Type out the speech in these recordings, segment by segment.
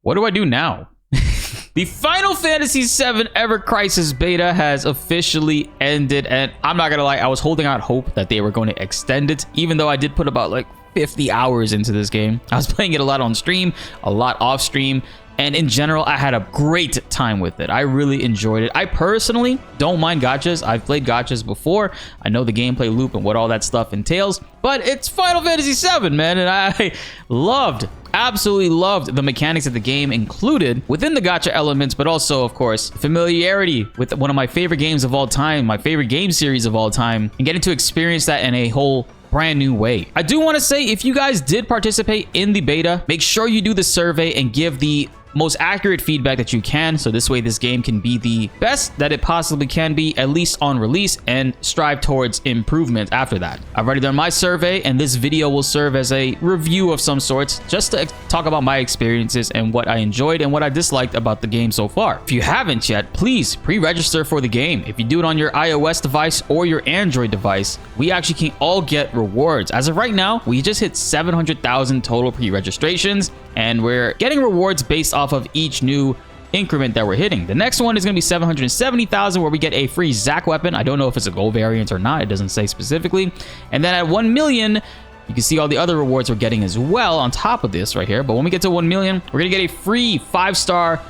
What do I do now? The Final Fantasy VII Ever Crisis beta has officially ended, and I'm not gonna lie, I was holding out hope that they were going to extend it, even though I did put about like 50 hours into this game. I was playing it a lot on stream, a lot off stream, and in general, I had a great time with it. I really enjoyed it. I personally don't mind gachas. I've played gachas before. I know the gameplay loop and what all that stuff entails, but it's Final Fantasy VII, man, and I absolutely loved the mechanics that the game included within the gacha elements, but also, of course, familiarity with one of my favorite games of all time, my favorite game series of all time, and getting to experience that in a whole brand new way. I do want to say, if you guys did participate in the beta, make sure you do the survey and give the most accurate feedback that you can, so this way this game can be the best that it possibly can be, at least on release, and strive towards improvement after that. I've already done my survey, and this video will serve as a review of some sorts, just to talk about my experiences and what I enjoyed and what I disliked about the game so far. If you haven't yet, please pre-register for the game. If you do it on your iOS device or your Android device, we actually can all get rewards. As of right now, we just hit 700,000 total pre-registrations, and we're getting rewards based off of each new increment that we're hitting. The next one is going to be 770,000, where we get a free Zac weapon. I don't know if it's a gold variant or not. It doesn't say specifically. And then at 1 million, you can see all the other rewards we're getting as well on top of this right here. But when we get to 1 million, we're going to get a free 5-star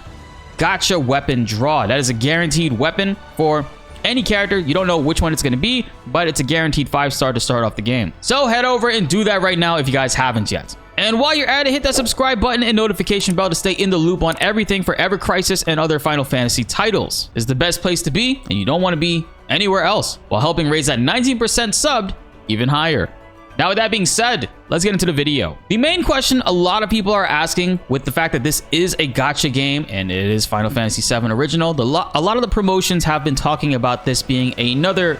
gacha weapon draw. That is a guaranteed weapon for any character. You don't know which one it's going to be, but it's a guaranteed 5-star to start off the game. So head over and do that right now if you guys haven't yet. And while you're at it, hit that subscribe button and notification bell to stay in the loop on everything for Ever Crisis and other Final Fantasy titles. It's the best place to be, and you don't want to be anywhere else, while helping raise that 19% subbed even higher. Now, with that being said, let's get into the video. The main question a lot of people are asking, with the fact that this is a gacha game and it is Final Fantasy VII Original, a lot of the promotions have been talking about this being another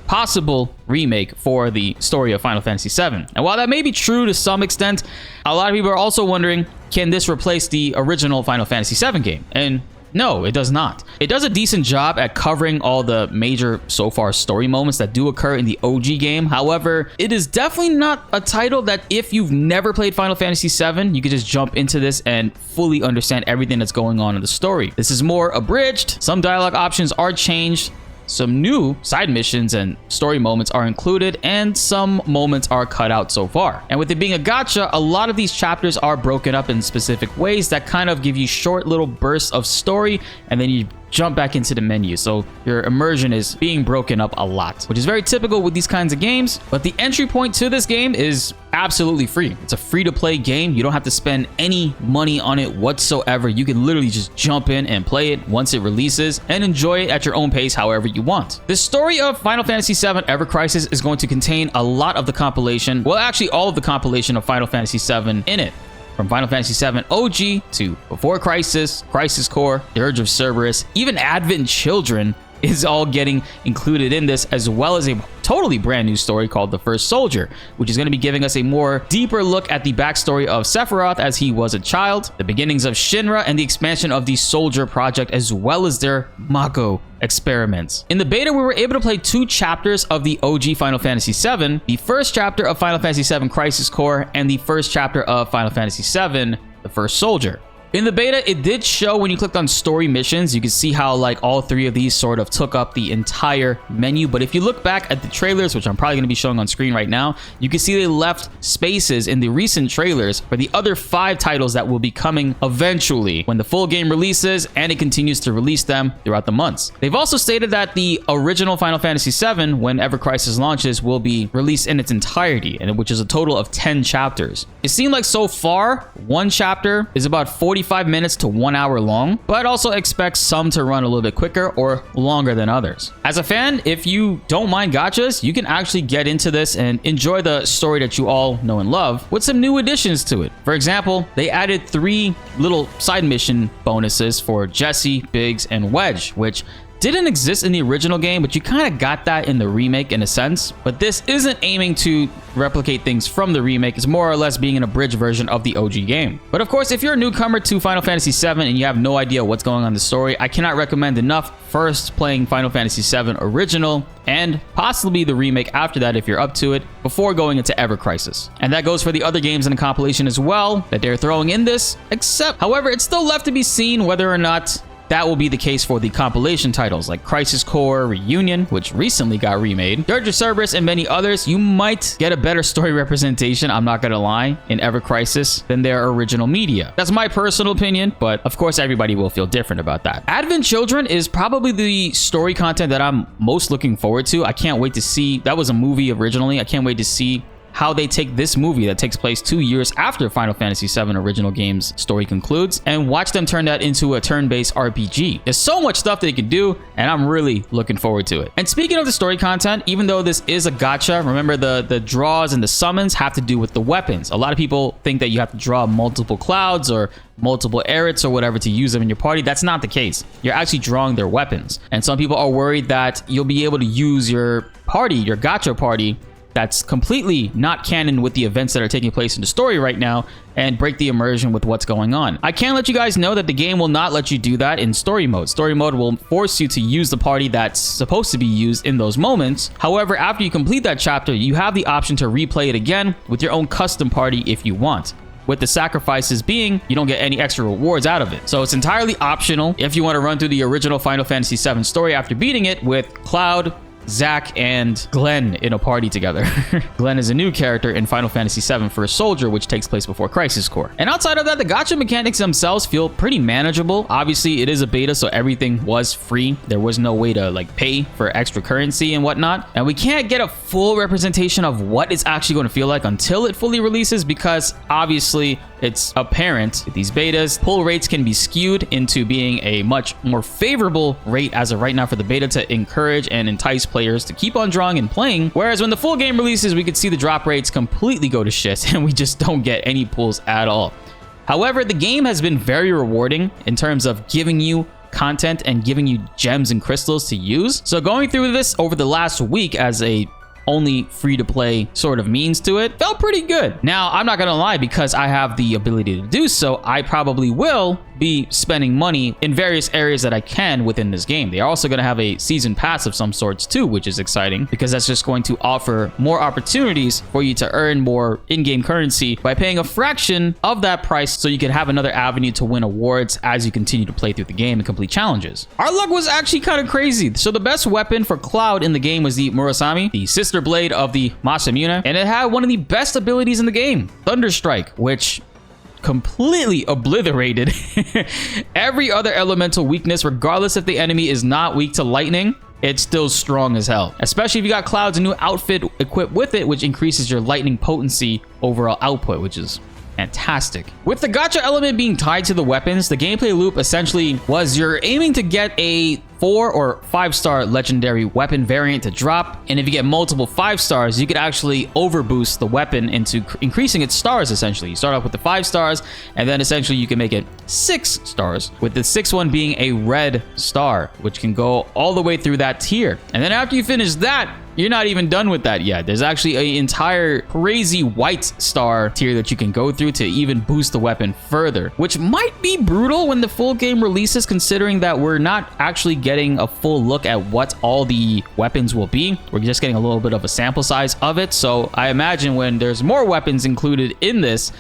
possible remake for the story of Final Fantasy VII. And while that may be true to some extent, a lot of people are also wondering, can this replace the original Final Fantasy VII game? And no, it does not. It does a decent job at covering all the major so far story moments that do occur in the OG game. However, it is definitely not a title that, if you've never played Final Fantasy VII, you could just jump into this and fully understand everything that's going on in the story. This is more abridged. Some dialogue options are changed. Some new side missions and story moments are included, and some moments are cut out so far. And with it being a gacha, a lot of these chapters are broken up in specific ways that kind of give you short little bursts of story, and then you jump back into the menu. So your immersion is being broken up a lot, which is very typical with these kinds of games. But the entry point to this game is absolutely free. It's a free-to-play game. You don't have to spend any money on it whatsoever. You can literally just jump in and play it once it releases and enjoy it at your own pace however you want. The story of Final Fantasy VII Ever Crisis is going to contain a lot of the compilation, well, actually all of the compilation of Final Fantasy VII in it. From Final Fantasy VII OG to Before Crisis, Crisis Core, Dirge of Cerberus, even Advent Children is all getting included in this, as well as a totally brand new story called The First Soldier, which is going to be giving us a more deeper look at the backstory of Sephiroth as he was a child, the beginnings of Shinra, and the expansion of the Soldier Project, as well as their Mako experiments. In the beta, we were able to play 2 chapters of the OG Final Fantasy VII, the first chapter of Final Fantasy VII Crisis Core, and the first chapter of Final Fantasy VII The First Soldier. In the beta, it did show when you clicked on story missions, you could see how like all 3 of these sort of took up the entire menu. But if you look back at the trailers, which I'm probably going to be showing on screen right now, you can see they left spaces in the recent trailers for the other 5 titles that will be coming eventually when the full game releases, and it continues to release them throughout the months. They've also stated that the original Final Fantasy VII, when Ever Crisis launches, will be released in its entirety, and which is a total of 10 chapters. It seemed like so far, one chapter is about 45 minutes to 1 hour long, but also expect some to run a little bit quicker or longer than others. As a fan, if you don't mind gachas, you can actually get into this and enjoy the story that you all know and love with some new additions to it. For example, they added 3 little side mission bonuses for Jesse, Biggs, and Wedge, which didn't exist in the original game, but you kind of got that in the remake in a sense. But this isn't aiming to replicate things from the remake. It's more or less being an abridged version of the OG game. But of course, if you're a newcomer to Final Fantasy VII and you have no idea what's going on in the story, I cannot recommend enough first playing Final Fantasy VII Original and possibly the remake after that if you're up to it, before going into Ever Crisis. And that goes for the other games in the compilation as well that they're throwing in this, except, however, it's still left to be seen whether or not that will be the case for the compilation titles like Crisis Core Reunion, which recently got remade, Dirge of Cerberus, and many others. You might get a better story representation, I'm not gonna lie, in Ever Crisis than their original media. That's my personal opinion, but of course everybody will feel different about that. Advent Children is probably the story content that I'm most looking forward to. I can't wait to see, that was a movie originally, I can't wait to see how they take this movie that takes place 2 years after Final Fantasy VII original game's story concludes and watch them turn that into a turn-based RPG. There's so much stuff they could do, and I'm really looking forward to it. And speaking of the story content, even though this is a gacha, remember the draws and the summons have to do with the weapons. A lot of people think that you have to draw multiple clouds or multiple Arets or whatever to use them in your party. That's not the case. You're actually drawing their weapons. And some people are worried that you'll be able to use your party, your gacha party, that's completely not canon with the events that are taking place in the story right now and break the immersion with what's going on. I can let you guys know that the game will not let you do that in story mode. Story mode will force you to use the party that's supposed to be used in those moments. However, after you complete that chapter, you have the option to replay it again with your own custom party if you want, with the sacrifices being you don't get any extra rewards out of it. So it's entirely optional if you want to run through the original Final Fantasy VII story after beating it with Cloud, Zack, and Glenn in a party together. Glenn is a new character in Final Fantasy VII First Soldier, which takes place before Crisis Core. And outside of that, the gacha mechanics themselves feel pretty manageable. Obviously, it is a beta, so everything was free. There was no way to like pay for extra currency and whatnot. And we can't get a full representation of what it's actually going to feel like until it fully releases, because obviously it's apparent with these betas, pull rates can be skewed into being a much more favorable rate as of right now for the beta to encourage and entice players to keep on drawing and playing. Whereas when the full game releases, we could see the drop rates completely go to shit and we just don't get any pulls at all. However, the game has been very rewarding in terms of giving you content and giving you gems and crystals to use. So going through this over the last week as a only free-to-play sort of means to it felt pretty good. Now, I'm not gonna lie, because I have the ability to do so, I probably will be spending money in various areas that I can within this game. They're also going to have a season pass of some sorts too, which is exciting because that's just going to offer more opportunities for you to earn more in-game currency by paying a fraction of that price, so you can have another avenue to win awards as you continue to play through the game and complete challenges. Our luck was actually kind of crazy. So the best weapon for Cloud in the game was the Murasame, the sister blade of the Masamune, and it had one of the best abilities in the game, Thunder Strike, which completely obliterated every other elemental weakness. Regardless if the enemy is not weak to lightning, it's still strong as hell, especially if you got Cloud's new outfit equipped with it, which increases your lightning potency overall output, which is fantastic. With the gacha element being tied to the weapons, the gameplay loop essentially was you're aiming to get a 4 or 5-star legendary weapon variant to drop, and if you get multiple 5 stars, you could actually overboost the weapon into increasing its stars. Essentially, you start off with the 5 stars, and then essentially you can make it 6 stars, with the 6th one being a red star, which can go all the way through that tier. And then after you finish that, you're not even done with that yet. There's actually an entire crazy white star tier that you can go through to even boost the weapon further, which might be brutal when the full game releases, considering that we're not actually getting a full look at what all the weapons will be. We're just getting a little bit of a sample size of it. So I imagine when there's more weapons included in this,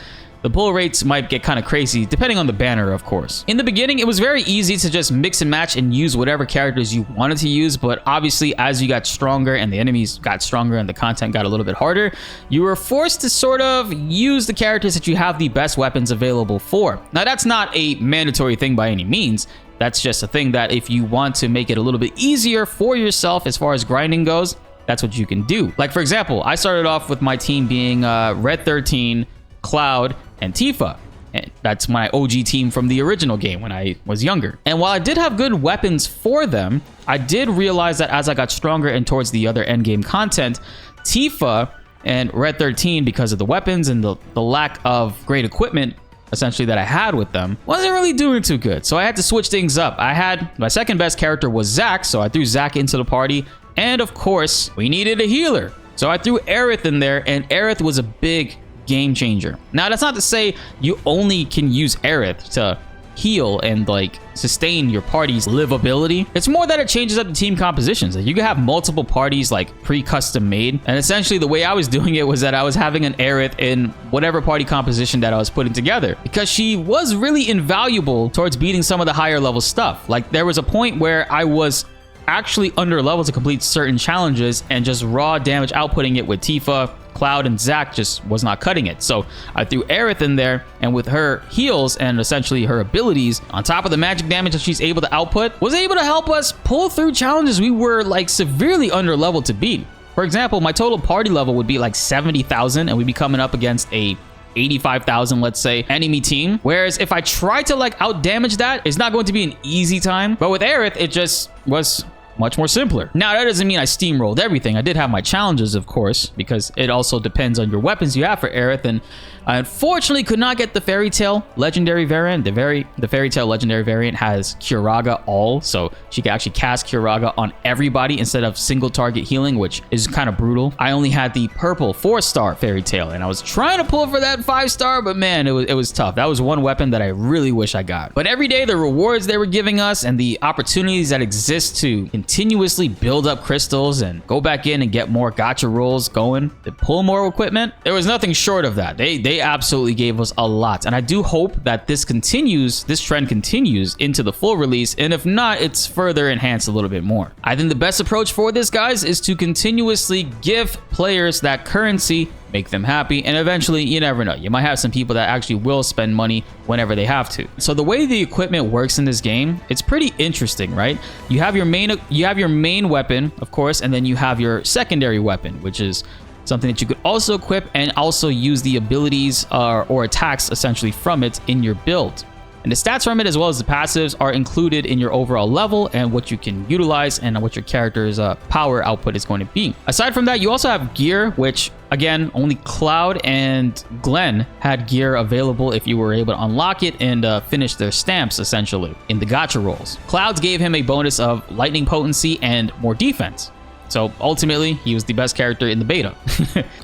the pull rates might get kind of crazy, depending on the banner, of course. In the beginning, it was very easy to just mix and match and use whatever characters you wanted to use, but obviously, as you got stronger and the enemies got stronger and the content got a little bit harder, you were forced to sort of use the characters that you have the best weapons available for. Now, that's not a mandatory thing by any means. That's just a thing that if you want to make it a little bit easier for yourself as far as grinding goes, that's what you can do. Like, for example, I started off with my team being Red 13, Cloud, and Tifa. And that's my OG team from the original game when I was younger. And while I did have good weapons for them, I did realize that as I got stronger and towards the other endgame content, Tifa and Red 13, because of the weapons and the lack of great equipment, essentially that I had with them wasn't really doing too good. So I had to switch things up. I had my second best character was Zac, so I threw Zac into the party. And of course, we needed a healer. So I threw Aerith in there, and Aerith was a big game changer. Now, that's not to say you only can use Aerith to heal and like sustain your party's livability. It's more that it changes up the team compositions. Like, you can have multiple parties like pre-custom made, and essentially the way I was doing it was that I was having an Aerith in whatever party composition that I was putting together, because she was really invaluable towards beating some of the higher level stuff. Like, there was a point where I was actually under level to complete certain challenges, and just raw damage outputting it with Tifa, Cloud, and Zac just was not cutting it. So I threw Aerith in there, and with her heals and essentially her abilities, on top of the magic damage that she's able to output, was able to help us pull through challenges we were like severely under level to beat. For example, my total party level would be like 70,000, and we'd be coming up against a 85,000, let's say, enemy team. Whereas if I try to like out damage that, it's not going to be an easy time. But with Aerith, it just was much more simpler. Now, that doesn't mean I steamrolled everything. I did have my challenges, of course, because it also depends on your weapons you have for Aerith, and I unfortunately could not get the Fairy Tail legendary variant. The Fairy Tail legendary variant has Curaga all, so she can actually cast Curaga on everybody instead of single target healing, which is kind of brutal. I only had the purple 4-star Fairy Tail, and I was trying to pull for that 5-star, but man, it was tough. That was one weapon that I really wish I got. But every day, the rewards they were giving us and the opportunities that exist to continuously build up crystals and go back in and get more gacha rolls going to pull more equipment, there was nothing short of that. They absolutely gave us a lot, and I do hope that this trend continues into the full release, and if not, it's further enhanced a little bit more. I think the best approach for this, guys, is to continuously give players that currency, make them happy, and eventually, you never know, you might have some people that actually will spend money whenever they have to. So the way the equipment works in this game, it's pretty interesting, right? You have your main weapon, of course, and then you have your secondary weapon, which is something that you could also equip and also use the abilities or attacks essentially from it in your build. And the stats from it, as well as the passives, are included in your overall level and what you can utilize and what your character's power output is going to be. Aside from that, you also have gear, which again, only Cloud and Glenn had gear available if you were able to unlock it and finish their stamps essentially in the gacha rolls. Cloud's gave him a bonus of lightning potency and more defense. So ultimately, he was the best character in the beta.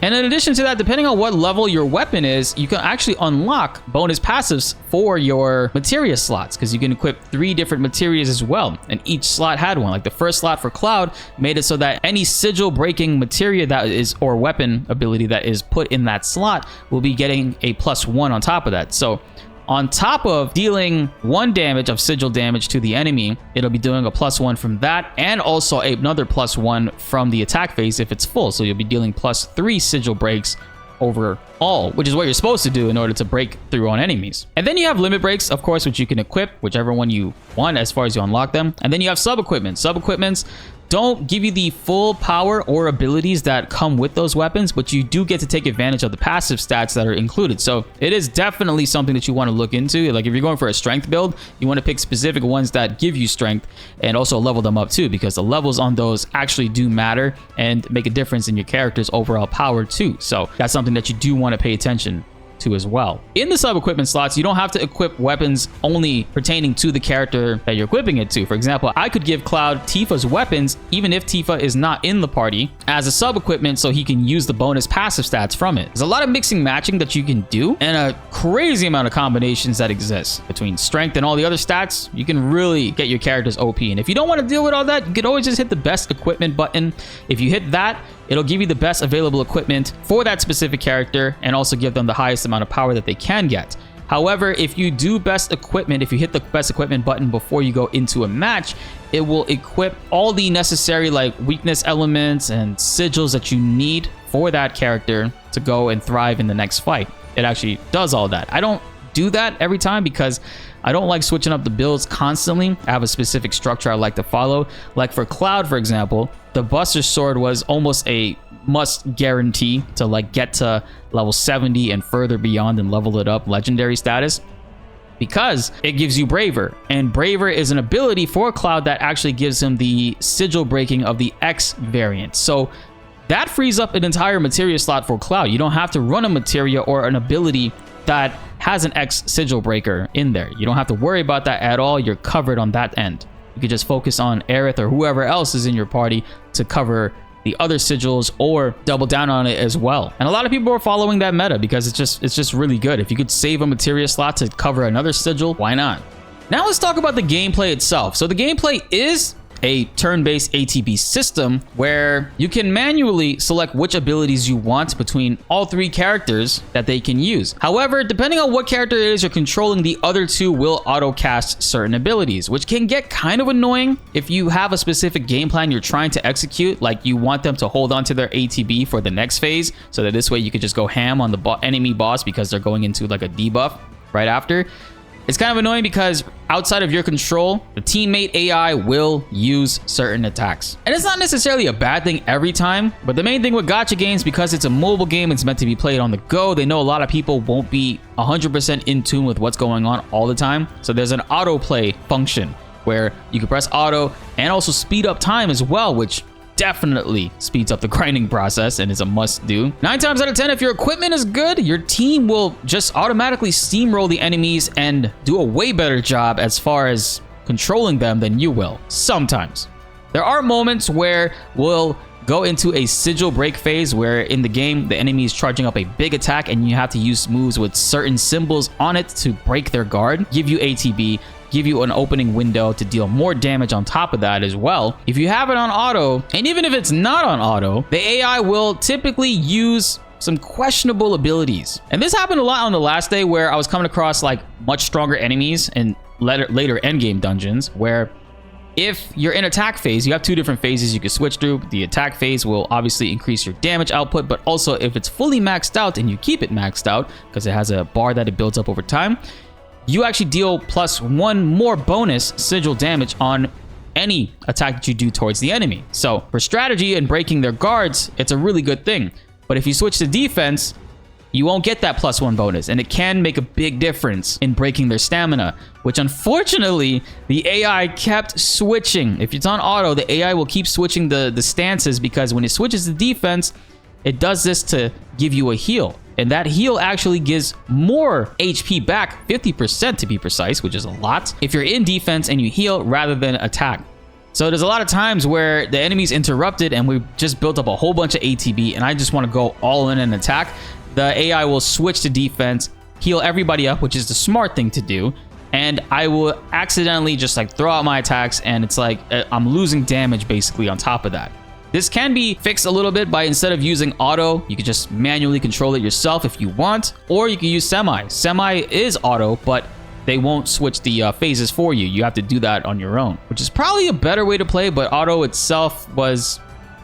And in addition to that, depending on what level your weapon is, you can actually unlock bonus passives for your materia slots, because you can equip 3 different materias as well, and each slot had one. Like the first slot for Cloud made it so that any sigil breaking materia that is, or weapon ability that is put in that slot, will be getting a +1 on top of that. So on top of dealing 1 damage of sigil damage to the enemy, it'll be doing a +1 from that, and also another +1 from the attack phase if it's full. So you'll be dealing +3 sigil breaks overall, which is what you're supposed to do in order to break through on enemies. And then you have limit breaks, of course, which you can equip, whichever one you want as far as you unlock them. And then you have sub-equipment. Sub-equipments don't give you the full power or abilities that come with those weapons, but you do get to take advantage of the passive stats that are included. So it is definitely something that you want to look into. Like if you're going for a strength build, you want to pick specific ones that give you strength and also level them up too, because the levels on those actually do matter and make a difference in your character's overall power too. So that's something that you do want to pay attention to as well. In the sub-equipment slots, you don't have to equip weapons only pertaining to the character that you're equipping it to. For example, I could give Cloud Tifa's weapons, even if Tifa is not in the party, as a sub-equipment so he can use the bonus passive stats from it. There's a lot of mixing matching that you can do, and a crazy amount of combinations that exist. Between strength and all the other stats, you can really get your characters OP. And if you don't want to deal with all that, you could always just hit the best equipment button. If you hit that, it'll give you the best available equipment for that specific character and also give them the highest amount of power that they can get. However, if you do best equipment, if you hit the best equipment button before you go into a match, it will equip all the necessary like weakness elements and sigils that you need for that character to go and thrive in the next fight. It actually does all that. I don't do that every time because I don't like switching up the builds constantly. I have a specific structure I like to follow. Like for Cloud, for example, the Buster Sword was almost a must guarantee to like get to level 70 and further beyond and level it up legendary status, because it gives you Braver, and Braver is an ability for Cloud that actually gives him the sigil breaking of the X variant. So that frees up an entire materia slot for Cloud. You don't have to run a materia or an ability that has an X sigil breaker in there. You don't have to worry about that at all. You're covered on that end. You could just focus on Aerith or whoever else is in your party to cover the other sigils or double down on it as well. And a lot of people are following that meta because it's just really good. If you could save a materia slot to cover another sigil, why not? Now let's talk about the gameplay itself. So the gameplay is a turn-based ATB system where you can manually select which abilities you want between all 3 characters that they can use. However, depending on what character it is you're controlling, the other 2 will auto-cast certain abilities, which can get kind of annoying if you have a specific game plan you're trying to execute, like you want them to hold on to their ATB for the next phase, so that this way you could just go ham on the enemy boss because they're going into like a debuff right after. It's kind of annoying because outside of your control, the teammate AI will use certain attacks. And it's not necessarily a bad thing every time, but the main thing with gacha games, because it's a mobile game, it's meant to be played on the go, they know a lot of people won't be 100% in tune with what's going on all the time. So there's an autoplay function where you can press auto and also speed up time as well, which definitely speeds up the grinding process and is a must do. 9 times out of 10, if your equipment is good, your team will just automatically steamroll the enemies and do a way better job as far as controlling them than you will. Sometimes. There are moments where we'll go into a sigil break phase where in the game, the enemy is charging up a big attack and you have to use moves with certain symbols on it to break their guard, give you ATB, give you an opening window to deal more damage on top of that as well. If you have it on auto, and even if it's not on auto, the AI will typically use some questionable abilities. And this happened a lot on the last day where I was coming across like much stronger enemies in later endgame dungeons where if you're in attack phase, you have 2 different phases you can switch through. The attack phase will obviously increase your damage output, but also if it's fully maxed out and you keep it maxed out because it has a bar that it builds up over time, you actually deal +1 more bonus sigil damage on any attack that you do towards the enemy. So for strategy and breaking their guards, it's a really good thing. But if you switch to defense, you won't get that +1 bonus, and it can make a big difference in breaking their stamina, which unfortunately the AI kept switching. If it's on auto, the AI will keep switching the stances because when it switches to defense, it does this to give you a heal. And that heal actually gives more HP back, 50% to be precise, which is a lot, if you're in defense and you heal rather than attack. So there's a lot of times where the enemy's interrupted and we've just built up a whole bunch of ATB and I just want to go all in and attack. The AI will switch to defense, heal everybody up, which is the smart thing to do. And I will accidentally just like throw out my attacks and it's like I'm losing damage basically on top of that. This can be fixed a little bit by instead of using auto, you can just manually control it yourself if you want, or you can use semi. Semi is auto, but they won't switch the phases for you. You have to do that on your own, which is probably a better way to play, but auto itself was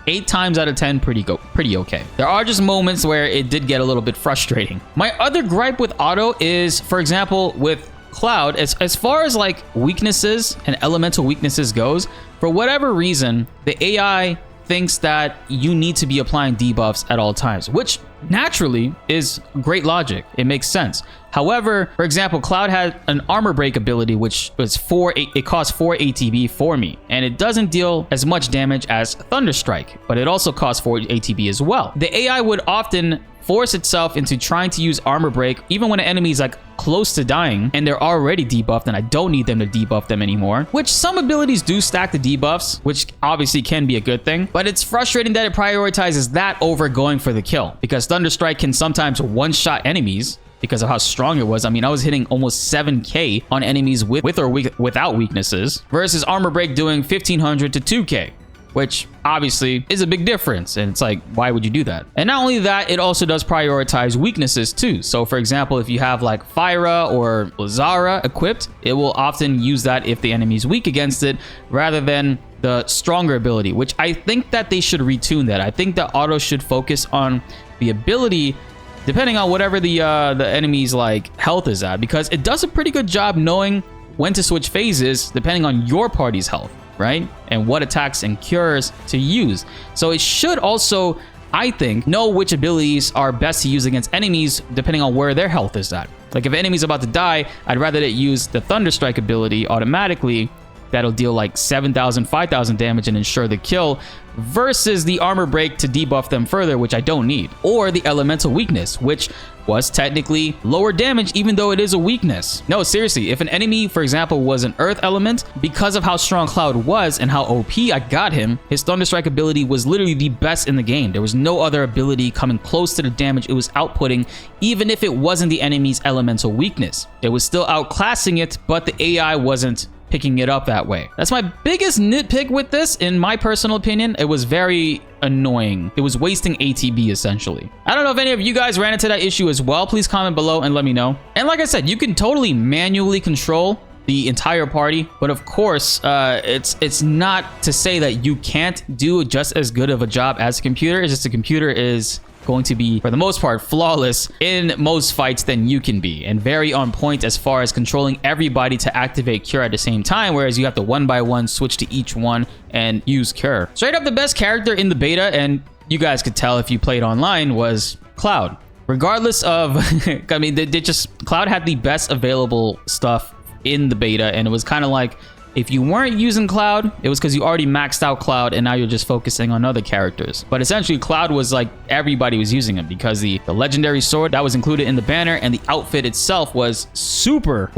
8 times out of 10 pretty okay. There are just moments where it did get a little bit frustrating. My other gripe with auto is, for example, with Cloud, as far as like weaknesses and elemental weaknesses goes, for whatever reason, the AI thinks that you need to be applying debuffs at all times, which naturally is great logic. It makes sense. However, for example, Cloud had an armor break ability, which was it costs 4 ATB for me, and it doesn't deal as much damage as Thunderstrike, but it also costs 4 ATB as well. The AI would often force itself into trying to use armor break even when an enemy is like close to dying and they're already debuffed and I don't need them to debuff them anymore, which some abilities do stack the debuffs, which obviously can be a good thing, but it's frustrating that it prioritizes that over going for the kill because Thunderstrike can sometimes one-shot enemies because of how strong it was. I mean, I was hitting almost 7k on enemies with or without weaknesses versus armor break doing 1500 to 2k, which obviously is a big difference. And it's like, why would you do that? And not only that, it also does prioritize weaknesses too. So for example, if you have like Fyra or BltzZ equipped, it will often use that if the enemy is weak against it rather than the stronger ability, which I think that they should retune that. I think that auto should focus on the ability depending on whatever the enemy's like health is at, because it does a pretty good job knowing when to switch phases depending on your party's health, right? And what attacks and cures to use. So it should also, I think, know which abilities are best to use against enemies depending on where their health is at. Like if an enemy's about to die, I'd rather it use the Thunderstrike ability automatically that'll deal like 7,000, 5,000 damage and ensure the kill, versus the armor break to debuff them further, which I don't need, or the elemental weakness, which was technically lower damage even though it is a weakness. No, seriously, if an enemy, for example, was an earth element, because of how strong Cloud was and how OP I got him, his Thunderstrike ability was literally the best in the game. There was no other ability coming close to the damage it was outputting, even if it wasn't the enemy's elemental weakness. It was still outclassing it, but the AI wasn't picking it up that way. That's my biggest nitpick with this, in my personal opinion. It was very annoying. It was wasting ATB essentially. I don't know if any of you guys ran into that issue as well. Please comment below and let me know. And like I said, you can totally manually control the entire party, but of course, it's not to say that you can't do just as good of a job as a computer. It's just a computer is going to be, for the most part, flawless in most fights than you can be, and very on point as far as controlling everybody to activate Cure at the same time, whereas you have to one by one switch to each one and use Cure. Straight up, the best character in the beta, and you guys could tell if you played online, was Cloud. Regardless of, I mean, Cloud had the best available stuff in the beta, and it was kind of like, if you weren't using Cloud, it was because you already maxed out Cloud and now you're just focusing on other characters. But essentially, Cloud was like everybody was using him, because the legendary sword that was included in the banner and the outfit itself was super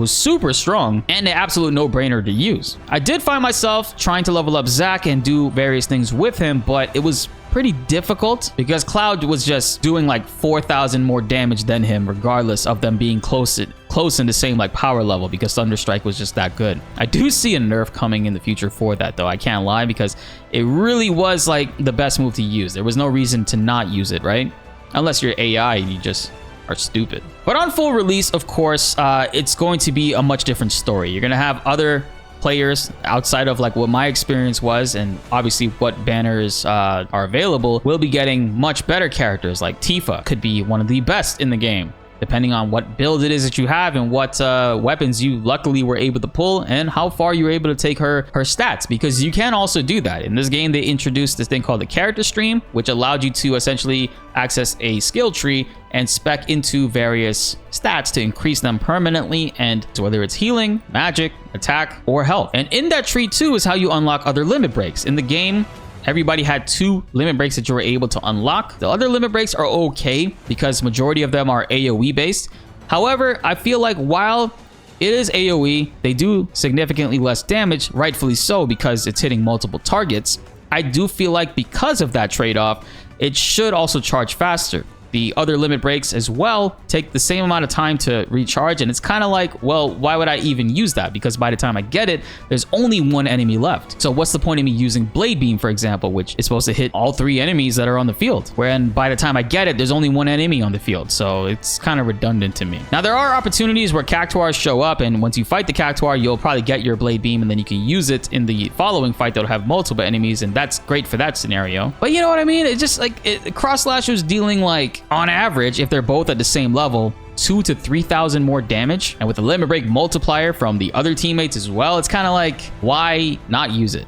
strong and an absolute no-brainer to use. I did find myself trying to level up Zac and do various things with him, but it was pretty difficult because Cloud was just doing like 4,000 more damage than him, regardless of them being close in the same like power level, because Thunderstrike was just that good. I do see a nerf coming in the future for that though, I can't lie, because it really was like the best move to use. There was no reason to not use it, right? Unless you're AI and you just are stupid. But on full release, of course, it's going to be a much different story. You're gonna have other players outside of like what my experience was, and obviously what banners are available, will be getting much better characters. Like Tifa could be one of the best in the game, depending on what build it is that you have and what weapons you luckily were able to pull and how far you were able to take her stats, because you can also do that. In this game, they introduced this thing called the character stream, which allowed you to essentially access a skill tree and spec into various stats to increase them permanently, and whether it's healing, magic, attack, or health. And in that tree too is how you unlock other limit breaks. In the game, everybody had 2 limit breaks that you were able to unlock. The other limit breaks are okay because majority of them are AoE based. However, I feel like while it is AoE, they do significantly less damage, rightfully so, because it's hitting multiple targets. I do feel like because of that trade-off, it should also charge faster. The other limit breaks as well take the same amount of time to recharge, and it's kind of like, well, why would I even use that? Because by the time I get it, there's only one enemy left. So what's the point of me using Blade Beam, for example, which is supposed to hit all 3 enemies that are on the field, wherein by the time I get it, there's only one enemy on the field. So it's kind of redundant to me. Now, there are opportunities where Cactuars show up, and once you fight the Cactuar, you'll probably get your Blade Beam, and then you can use it in the following fight that'll have multiple enemies, and that's great for that scenario. But you know what I mean? It's just like, Cross Slasher's dealing like, on average, if they're both at the same level, 2,000 to 3,000 more damage, and with a limit break multiplier from the other teammates as well, it's kind of like, why not use it?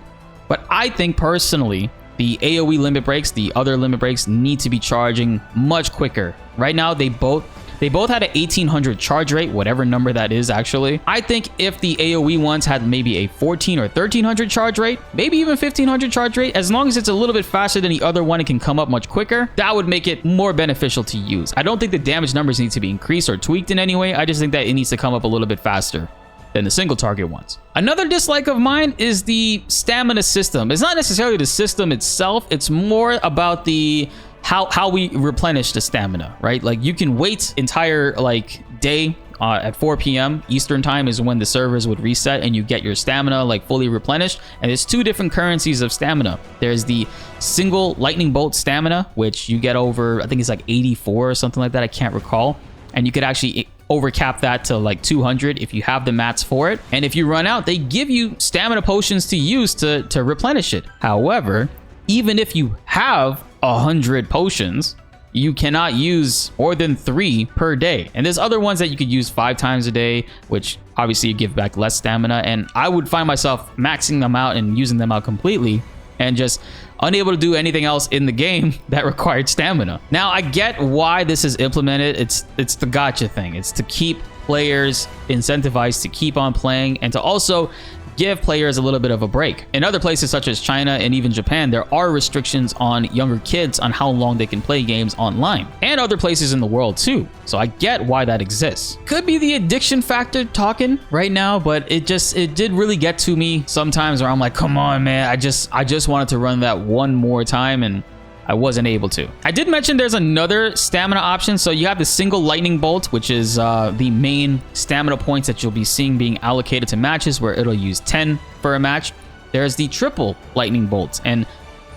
But I think personally, the AoE limit breaks, the other limit breaks, need to be charging much quicker. Right now, they both had an 1,800 charge rate, whatever number that is actually. I think if the AoE ones had maybe a 1,400 or 1,300 charge rate, maybe even 1,500 charge rate, as long as it's a little bit faster than the other one, it can come up much quicker, that would make it more beneficial to use. I don't think the damage numbers need to be increased or tweaked in any way. I just think that it needs to come up a little bit faster than the single target ones. Another dislike of mine is the stamina system. It's not necessarily the system itself, it's more about the how we replenish the stamina, right? Like, you can wait entire like day at 4 p.m. Eastern time is when the servers would reset, and you get your stamina like fully replenished. And there's 2 different currencies of stamina. There's the single lightning bolt stamina, which you get over, I think it's like 84 or something like that, I can't recall, and you could actually overcap that to like 200 if you have the mats for it. And if you run out, they give you stamina potions to use to replenish it. However, even if you have 100 potions, you cannot use more than 3 per day. And there's other ones that you could use 5 times a day, which obviously you give back less stamina. And I would find myself maxing them out and using them out completely, and just unable to do anything else in the game that required stamina. Now, I get why this is implemented. It's the gacha thing. It's to keep players incentivized to keep on playing, and to also give players a little bit of a break. In other places such as China and even Japan, there are restrictions on younger kids on how long they can play games online, and other places in the world too. So I get why that exists. Could be the addiction factor talking right now, but it did really get to me sometimes where I'm like, come on, man, I just wanted to run that one more time, and I wasn't able to. I did mention there's another stamina option. So you have the single lightning bolt, which is the main stamina points that you'll be seeing being allocated to matches, where it'll use 10 for a match. There's the triple lightning bolts, and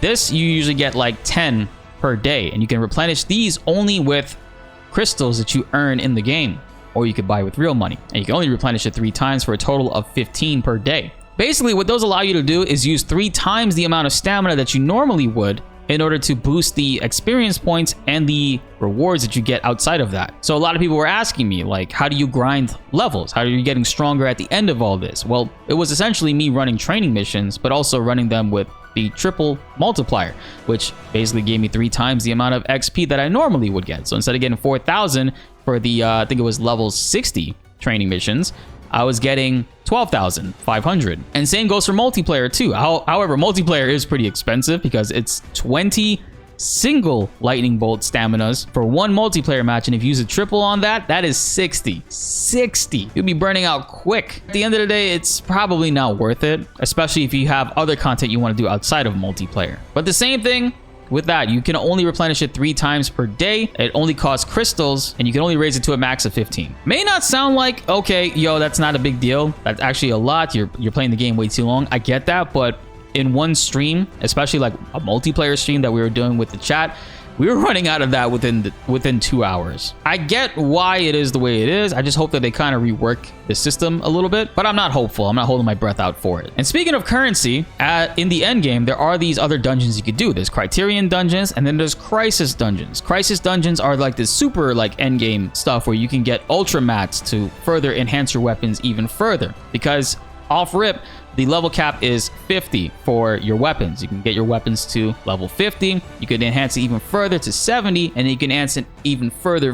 this you usually get like 10 per day, and you can replenish these only with crystals that you earn in the game, or you could buy with real money, and you can only replenish it 3 times for a total of 15 per day. Basically, what those allow you to do is use 3 times the amount of stamina that you normally would in order to boost the experience points and the rewards that you get outside of that. So a lot of people were asking me, like, how do you grind levels? How are you getting stronger at the end of all this? Well, it was essentially me running training missions, but also running them with the triple multiplier, which basically gave me 3 times the amount of XP that I normally would get. So instead of getting 4,000 for the, I think it was level 60 training missions, I was getting 12,500. And same goes for multiplayer too. However, multiplayer is pretty expensive because it's 20 single lightning bolt staminas for 1 multiplayer match, and if you use a triple on that, that is 60. You'll be burning out quick. At the end of the day, it's probably not worth it, especially if you have other content you want to do outside of multiplayer. But the same thing with that, you can only replenish it 3 times per day. It only costs crystals, and you can only raise it to a max of 15. May not sound like, okay, yo, that's not a big deal. That's actually a lot. You're playing the game way too long. I get that, but in one stream, especially like a multiplayer stream that we were doing with the chat, we were running out of that within 2 hours. I get why it is the way it is. I just hope that they kind of rework the system a little bit, but I'm not hopeful. I'm not holding my breath out for it. And speaking of currency, in the end game, there are these other dungeons you could do. There's Criterion dungeons, and then there's Crisis dungeons. Crisis dungeons are like this super like end game stuff where you can get ultra mats to further enhance your weapons even further, because off rip, the level cap is 50 for your weapons. You can get your weapons to level 50. You can enhance it even further to 70, and then you can enhance it even further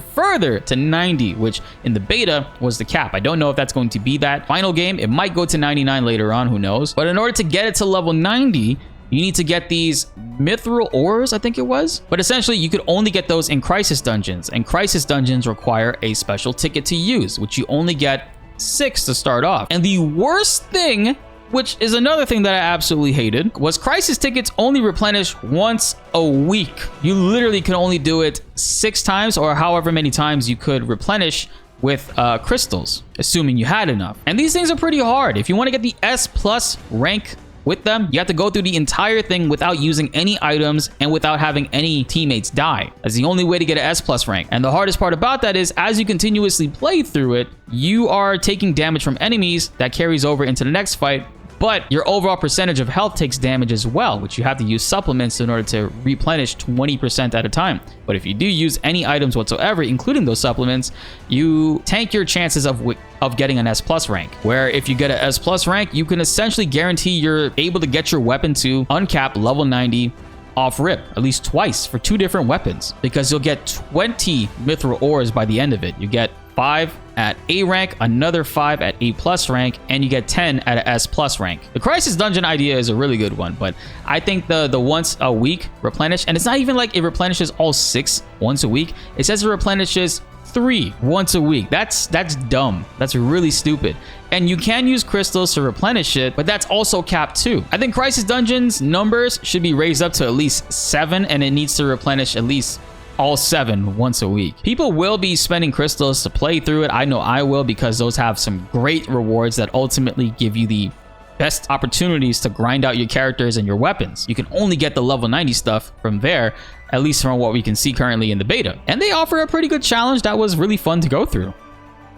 to 90, which in the beta was the cap. I don't know if that's going to be that final game. It might go to 99 later on, who knows? But in order to get it to level 90, you need to get these mithril ores, I think it was. But essentially, you could only get those in Crisis dungeons, and Crisis dungeons require a special ticket to use, which you only get 6 to start off. And the worst thing, which is another thing that I absolutely hated, was Crisis tickets only replenish once a week. You literally can only do it 6 times, or however many times you could replenish with crystals, assuming you had enough. And these things are pretty hard. If you want to get the S+ rank with them, you have to go through the entire thing without using any items and without having any teammates die. That's the only way to get an S+ rank. And the hardest part about that is, as you continuously play through it, you are taking damage from enemies that carries over into the next fight, but your overall percentage of health takes damage as well, which you have to use supplements in order to replenish 20% at a time. But if you do use any items whatsoever, including those supplements, you tank your chances of getting an S+ rank, where if you get an S+ rank, you can essentially guarantee you're able to get your weapon to uncapped level 90 off rip, at least twice for 2 different weapons, because you'll get 20 mithril ores by the end of it. You get 5 at A rank, another 5 at A+ rank, and you get 10 at an S+ rank. The Crisis dungeon idea is a really good one, but I think the once a week replenish, and it's not even like it replenishes all 6 once a week. It says it replenishes 3 once a week. That's dumb. That's really stupid. And you can use crystals to replenish it, but that's also capped too. I think Crisis dungeons numbers should be raised up to at least 7, and it needs to replenish at least all 7 once a week. People will be spending crystals to play through it. I know I will, because those have some great rewards that ultimately give you the best opportunities to grind out your characters and your weapons. You can only get the level 90 stuff from there, at least from what we can see currently in the beta. And they offer a pretty good challenge that was really fun to go through.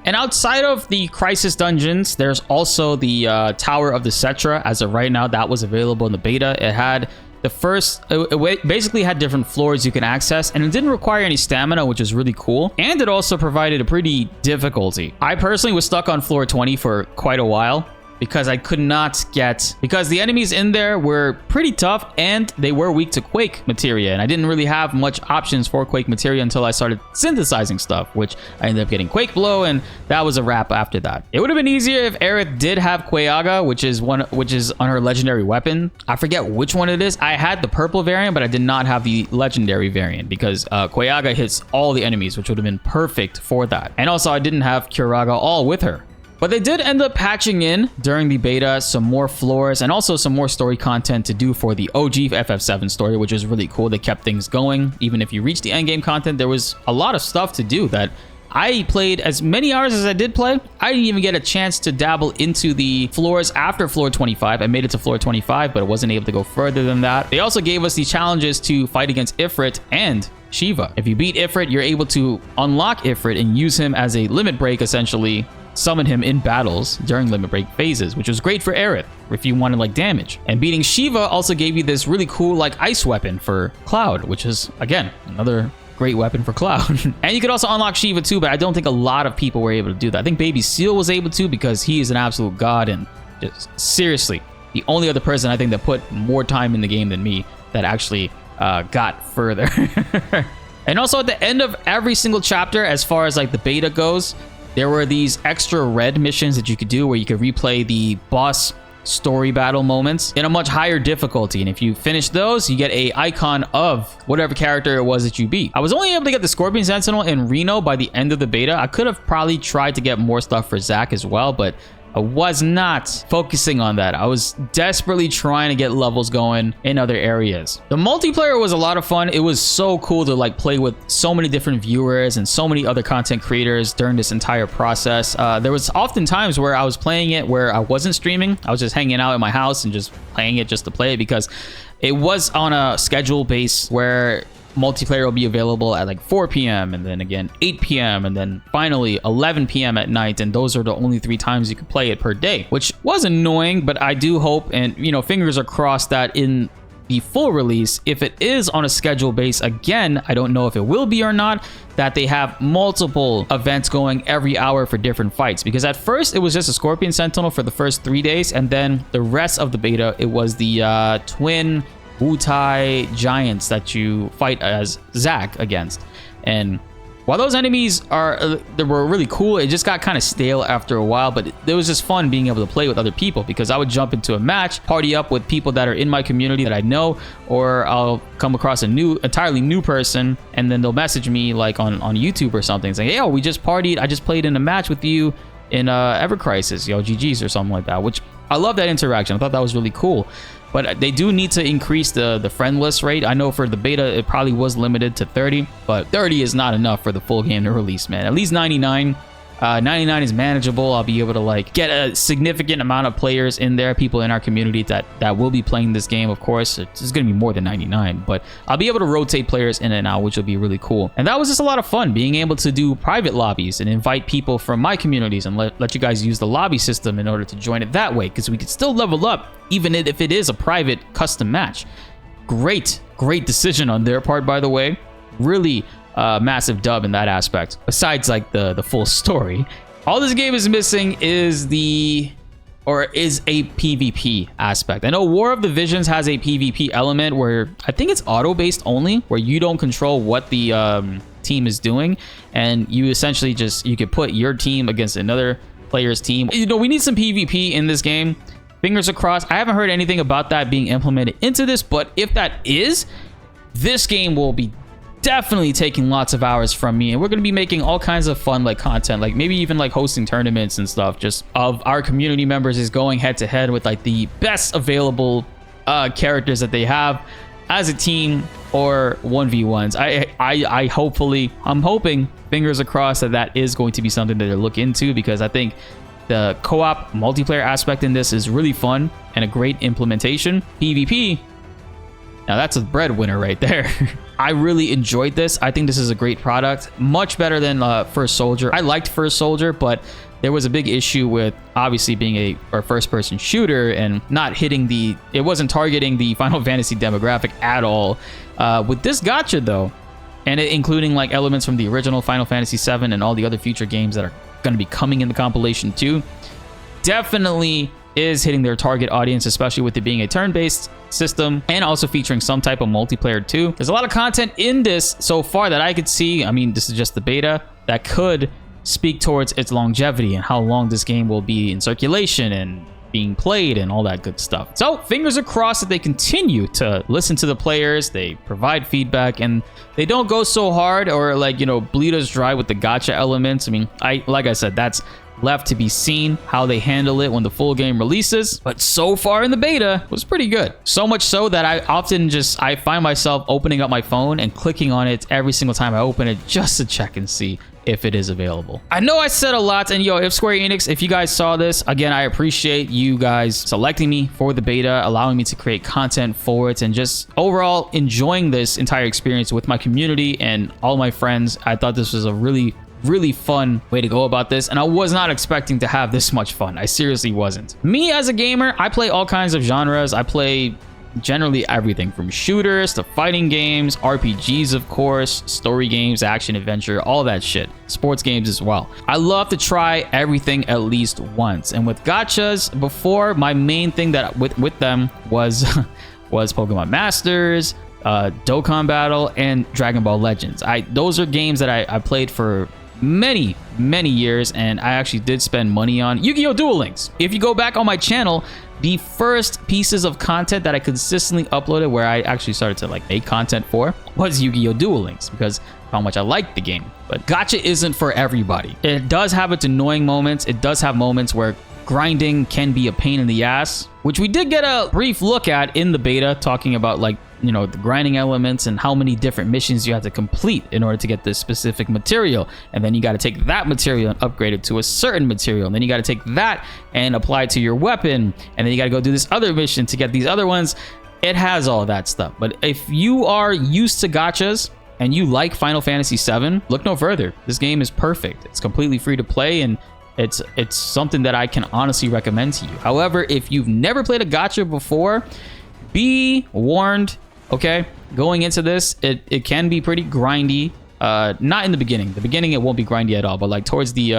And outside of the Crisis dungeons, there's also the Tower of the Cetra. As of right now, that was available in the beta. It had it basically had different floors you can access, and it didn't require any stamina, which is really cool. And it also provided a pretty difficulty. I personally was stuck on floor 20 for quite a while, because I could not get, because the enemies in there were pretty tough and they were weak to Quake materia, and I didn't really have much options for Quake materia until I started synthesizing stuff, which I ended up getting Quake Blow, and that was a wrap after that. It would have been easier if Aerith did have Quayaga, which is on her legendary weapon. I forget which one it is. I had the purple variant, but I did not have the legendary variant because Quayaga hits all the enemies, which would have been perfect for that. And also I didn't have Curaga all with her. But they did end up patching in during the beta some more floors and also some more story content to do for the OG FF7 story, which is really cool. They kept things going. Even if you reached the endgame content, there was a lot of stuff to do that I played as many hours as I did play. I didn't even get a chance to dabble into the floors after floor 25. I made it to floor 25, but I wasn't able to go further than that. They also gave us the challenges to fight against Ifrit and Shiva. If you beat Ifrit, you're able to unlock Ifrit and use him as a limit break, essentially summon him in battles during limit break phases, which was great for Aerith if you wanted like damage. And beating Shiva also gave you this really cool like ice weapon for Cloud, which is again another great weapon for Cloud. And you could also unlock Shiva too, but I don't think a lot of people were able to do that. I think Baby Seal was able to because he is an absolute god, and just seriously the only other person I think that put more time in the game than me that actually got further. And also at the end of every single chapter, as far as like the beta goes, there were these extra red missions that you could do where you could replay the boss story battle moments in a much higher difficulty. And if you finish those, you get a icon of whatever character it was that you beat. I was only able to get the Scorpion Sentinel and Reno by the end of the beta. I could have probably tried to get more stuff for Zack as well, but I was not focusing on that. I was desperately trying to get levels going in other areas. The multiplayer was a lot of fun. It was so cool to like play with so many different viewers and so many other content creators during this entire process. There was often times where I was playing it where I wasn't streaming. I was just hanging out in my house and just playing it just to play it, because it was on a schedule base where multiplayer will be available at like 4 p.m. and then again 8 p.m. and then finally 11 p.m. at night, and those are the only 3 times you can play it per day, which was annoying. But I do hope, and you know, fingers are crossed, that in the full release, if it is on a schedule base again, I don't know if it will be or not, that they have multiple events going every hour for different fights. Because at first it was just a Scorpion Sentinel for the first 3 days, and then the rest of the beta it was the twin Wutai giants that you fight as Zack against. And while those enemies they were really cool, it just got kind of stale after a while. But it was just fun being able to play with other people, because I would jump into a match, party up with people that are in my community that I know, or I'll come across a entirely new person, and then they'll message me like on YouTube or something saying, hey, yo, we just partied, I just played in a match with you in Ever Crisis, yo, GG's or something like that, which I love that interaction. I thought that was really cool. But they do need to increase the friend list rate. I know for the beta, it probably was limited to 30, but 30 is not enough for the full game to release, man. At least 99. 99 is manageable. I'll be able to like get a significant amount of players in there, people in our community that will be playing this game. Of course, it's going to be more than 99, but I'll be able to rotate players in and out, which will be really cool. And that was just a lot of fun, being able to do private lobbies and invite people from my communities and let you guys use the lobby system in order to join it that way, because we could still level up even if it is a private custom match. Great decision on their part, by the way. Really massive dub in that aspect. Besides like the full story, all this game is missing is a PvP aspect. I know War of the Visions has a PvP element where I think it's auto-based only, where you don't control what the team is doing, and you essentially you could put your team against another player's team. You know, we need some PvP in this game. Fingers are crossed. I haven't heard anything about that being implemented into this, but if that is, this game will be definitely taking lots of hours from me, and we're going to be making all kinds of fun like content, like maybe even like hosting tournaments and stuff just of our community members is going head to head with like the best available characters that they have as a team, or 1v1s. I'm hoping, fingers are crossed, that is going to be something that they look into, because I think the co-op multiplayer aspect in this is really fun and a great implementation. PvP, now that's a breadwinner right there. I really enjoyed this. I think this is a great product, much better than First Soldier. I liked First Soldier, but there was a big issue with obviously being a first-person shooter and not hitting it wasn't targeting the Final Fantasy demographic at all. With this gacha though, and including like elements from the original Final Fantasy VII and all the other future games that are going to be coming in the compilation too, definitely is hitting their target audience, especially with it being a turn-based system and also featuring some type of multiplayer too. There's a lot of content in this so far that I could see. I mean, this is just the beta, that could speak towards its longevity and how long this game will be in circulation and being played and all that good stuff. So fingers are crossed that they continue to listen to the players, they provide feedback, and they don't go so hard or like, you know, bleed us dry with the gacha elements. I mean, like I said, that's left to be seen how they handle it when the full game releases, but so far in the beta was pretty good. So much so that I often I find myself opening up my phone and clicking on it every single time I open it just to check and see if it is available. I know I said a lot, and yo, if Square Enix, if you guys saw this, again, I appreciate you guys selecting me for the beta, allowing me to create content for it, and just overall enjoying this entire experience with my community and all my friends. I thought this was a really fun way to go about this, and I was not expecting to have this much fun. I seriously wasn't. Me as a gamer, I play all kinds of genres. I play generally everything from shooters to fighting games, RPGs, of course, story games, action, adventure, all that shit. Sports games as well. I love to try everything at least once. And with gachas, before, my main thing that with them was Pokemon Masters, Dokkan Battle, and Dragon Ball Legends. Those are games that I played for many years, and I actually did spend money on. Yu-Gi-Oh! Duel Links. If you go back on my channel, the first pieces of content that I consistently uploaded, where I actually started to like make content for, was Yu-Gi-Oh! Duel Links, because of how much I liked the game. But gacha isn't for everybody. It does have its annoying moments. It does have moments where grinding can be a pain in the ass, which we did get a brief look at in the beta, talking about like, you know, the grinding elements and how many different missions you have to complete in order to get this specific material. And then you got to take that material and upgrade it to a certain material. And then you got to take that and apply it to your weapon. And then you got to go do this other mission to get these other ones. It has all that stuff. But if you are used to gachas and you like Final Fantasy VII, look no further. This game is perfect. It's completely free to play, and it's something that I can honestly recommend to you. However, if you've never played a gacha before, be warned. Okay, going into this, it can be pretty grindy. Not in the beginning. The beginning, it won't be grindy at all. But like towards the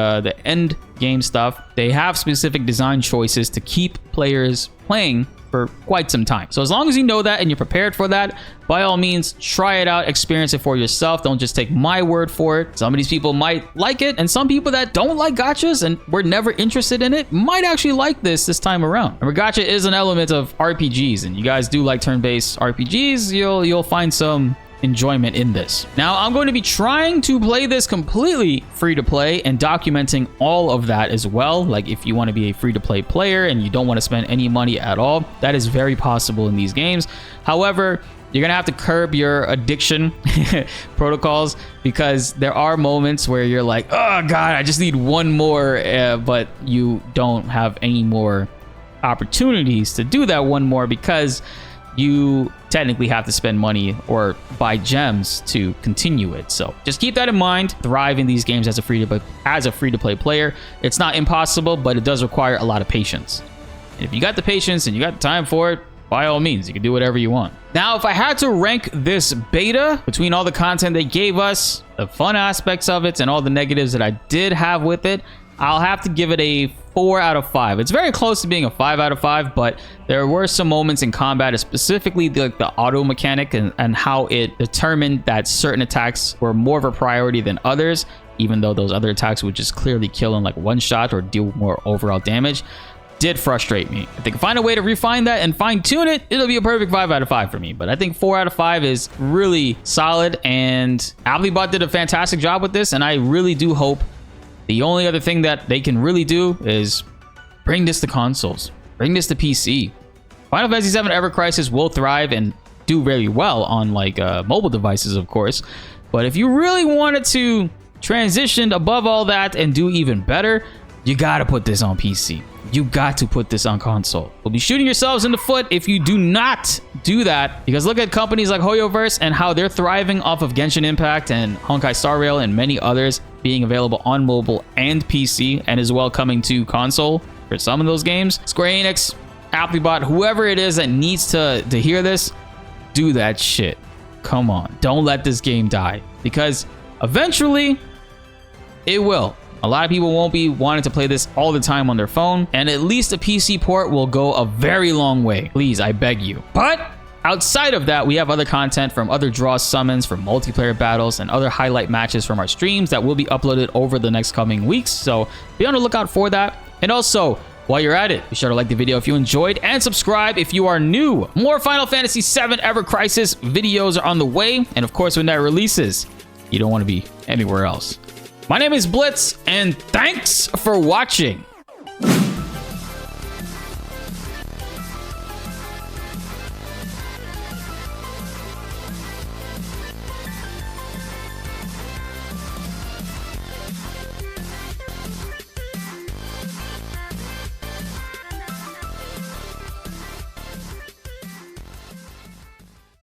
end game stuff, they have specific design choices to keep players playing for quite some time. So as long as you know that and you're prepared for that, by all means, try it out, experience it for yourself. Don't just take my word for it. Some of these people might like it, and some people that don't like gachas and were never interested in it might actually like this time around. Remember, gacha is an element of RPGs, and you guys do like turn-based RPGs, you'll find some enjoyment in this. Now, I'm going to be trying to play this completely free to play and documenting all of that as well. Like, if you want to be a free to play player and you don't want to spend any money at all, that is very possible in these games. However, you're gonna have to curb your addiction protocols, because there are moments where you're like, oh god, I just need one more, but you don't have any more opportunities to do that one more, because you technically have to spend money or buy gems to continue it. So just keep that in mind. Thrive in these games as a free to play player. It's not impossible, but it does require a lot of patience. And if you got the patience and you got the time for it, by all means, you can do whatever you want. Now, if I had to rank this beta between all the content they gave us, the fun aspects of it, and all the negatives that I did have with it, I'll have to give it a 4 out of 5. It's very close to being a 5 out of 5, but there were some moments in combat, specifically the auto mechanic and how it determined that certain attacks were more of a priority than others, even though those other attacks would just clearly kill in like one shot or deal more overall damage. Did frustrate me. If they can find a way to refine that and fine tune it, it'll be a perfect 5 out of 5 for me. But I think 4 out of 5 is really solid, and Applebot did a fantastic job with this, and I really do hope the only other thing that they can really do is bring this to consoles, bring this to PC. Final Fantasy VII Ever Crisis will thrive and do very well on like mobile devices, of course. But if you really wanted to transition above all that and do even better, you gotta put this on PC. You got to put this on console. You'll be shooting yourselves in the foot if you do not do that, because look at companies like HoYoverse and how they're thriving off of Genshin Impact and Honkai Star Rail and many others being available on mobile and PC, and as well coming to console for some of those games. Square Enix, Applebot, whoever it is that needs to hear this, do that shit. Come on, don't let this game die, because eventually it will. A lot of people won't be wanting to play this all the time on their phone, and at least a PC port will go a very long way. Please, I beg you. But outside of that, we have other content from other draw summons, from multiplayer battles, and other highlight matches from our streams that will be uploaded over the next coming weeks. So be on the lookout for that. And also, while you're at it, be sure to like the video if you enjoyed and subscribe if you are new. More Final Fantasy VII Ever Crisis videos are on the way. And of course, when that releases, you don't want to be anywhere else. My name is BltzZ, and thanks for watching.